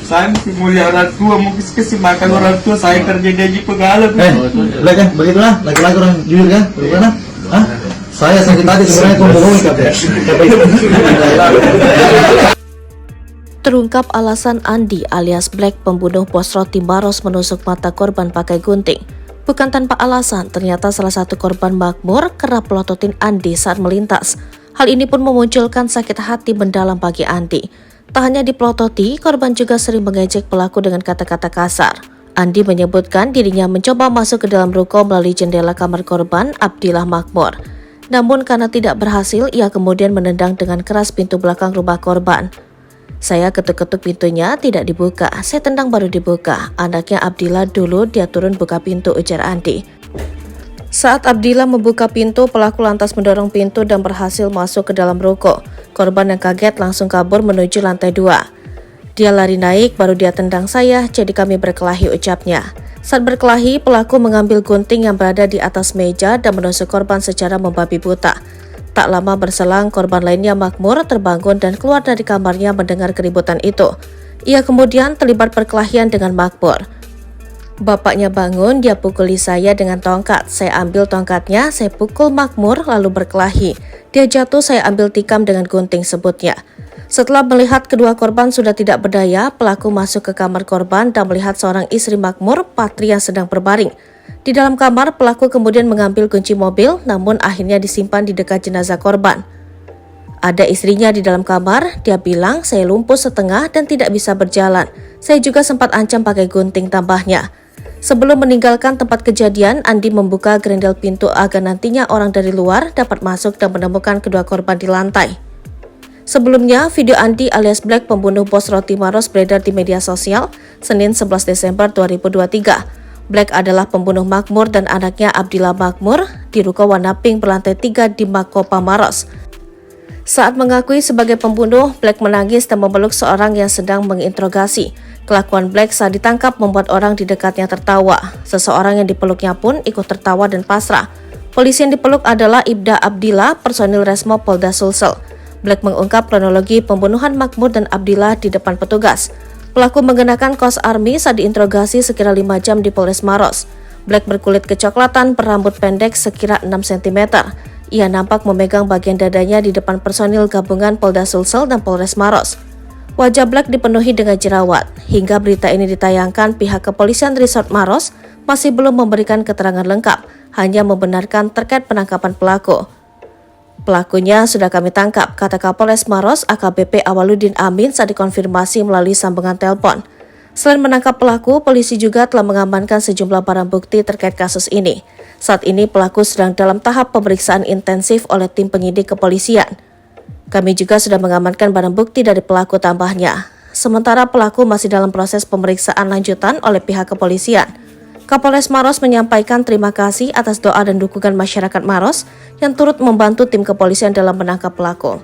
Santi mulia orang tua, mungkin kasih makan orang tua, saya kerja gaji pegawai. Udah kan, begitulah, laki-laki orang jujur kan, bagaimana? Hah? Saya sakit hati sebenarnya kau bohong Terungkap alasan Andi alias Black pembunuh bos roti Maros menusuk mata korban pakai gunting. Bukan tanpa alasan, ternyata salah satu korban makmur kerap melototin Andi saat melintas. Hal ini pun memunculkan sakit hati mendalam bagi Andi. Tak hanya dipelototi, korban juga sering mengejek pelaku dengan kata-kata kasar. Andi menyebutkan dirinya mencoba masuk ke dalam ruko melalui jendela kamar korban Abdillah Makmur. Namun karena tidak berhasil, ia kemudian menendang dengan keras pintu belakang rumah korban. Saya ketuk-ketuk pintunya, tidak dibuka. Saya tendang baru dibuka. Anaknya Abdillah dulu, dia turun buka pintu, ujar Andi. Saat Abdillah membuka pintu, pelaku lantas mendorong pintu dan berhasil masuk ke dalam ruko. Korban yang kaget langsung kabur menuju lantai 2. Dia lari naik, baru dia tendang saya, jadi kami berkelahi, ucapnya. Saat berkelahi, pelaku mengambil gunting yang berada di atas meja dan menusuk korban secara membabi buta. Tak lama berselang, korban lainnya Makmur terbangun dan keluar dari kamarnya mendengar keributan itu. Ia kemudian terlibat perkelahian dengan Makmur. Bapaknya bangun, dia pukuli saya dengan tongkat. Saya ambil tongkatnya, saya pukul Makmur lalu berkelahi. Dia jatuh, saya ambil tikam dengan gunting, sebutnya. Setelah melihat kedua korban sudah tidak berdaya, pelaku masuk ke kamar korban dan melihat seorang istri Makmur, Patri, yang sedang berbaring. Di dalam kamar, pelaku kemudian mengambil kunci mobil, namun akhirnya disimpan di dekat jenazah korban. Ada istrinya di dalam kamar, dia bilang saya lumpuh setengah dan tidak bisa berjalan. Saya juga sempat ancam pakai gunting, tambahnya. Sebelum meninggalkan tempat kejadian, Andi membuka grendel pintu agar nantinya orang dari luar dapat masuk dan menemukan kedua korban di lantai. Sebelumnya, video Andi alias Black pembunuh bos roti Maros beredar di media sosial Senin 11 Desember 2023. Black adalah pembunuh Makmur dan anaknya Abdillah Makmur di ruko warna pink berlantai 3 di Makopa Maros. Saat mengakui sebagai pembunuh, Black menangis dan memeluk seorang yang sedang menginterogasi. Kelakuan Black saat ditangkap membuat orang di dekatnya tertawa. Seseorang yang dipeluknya pun ikut tertawa dan pasrah. Polisi yang dipeluk adalah Ibda Abdillah, personil Resmo Polda Sulsel. Black mengungkap kronologi pembunuhan Makmur dan Abdillah di depan petugas. Pelaku mengenakan kaos army saat diinterogasi sekira 5 jam di Polres Maros. Black berkulit kecoklatan, berambut pendek sekira 6 cm. Ia nampak memegang bagian dadanya di depan personil gabungan Polda Sulsel dan Polres Maros. Wajah Black dipenuhi dengan jerawat. Hingga berita ini ditayangkan, pihak kepolisian Resort Maros masih belum memberikan keterangan lengkap, hanya membenarkan terkait penangkapan pelaku. Pelakunya sudah kami tangkap, kata Kapolres Maros AKBP Awaludin Amin saat dikonfirmasi melalui sambungan telepon. Selain menangkap pelaku, polisi juga telah mengamankan sejumlah barang bukti terkait kasus ini. Saat ini pelaku sedang dalam tahap pemeriksaan intensif oleh tim penyidik kepolisian. Kami juga sudah mengamankan barang bukti dari pelaku, tambahnya. Sementara pelaku masih dalam proses pemeriksaan lanjutan oleh pihak kepolisian. Kapolres Maros menyampaikan terima kasih atas doa dan dukungan masyarakat Maros yang turut membantu tim kepolisian dalam menangkap pelaku.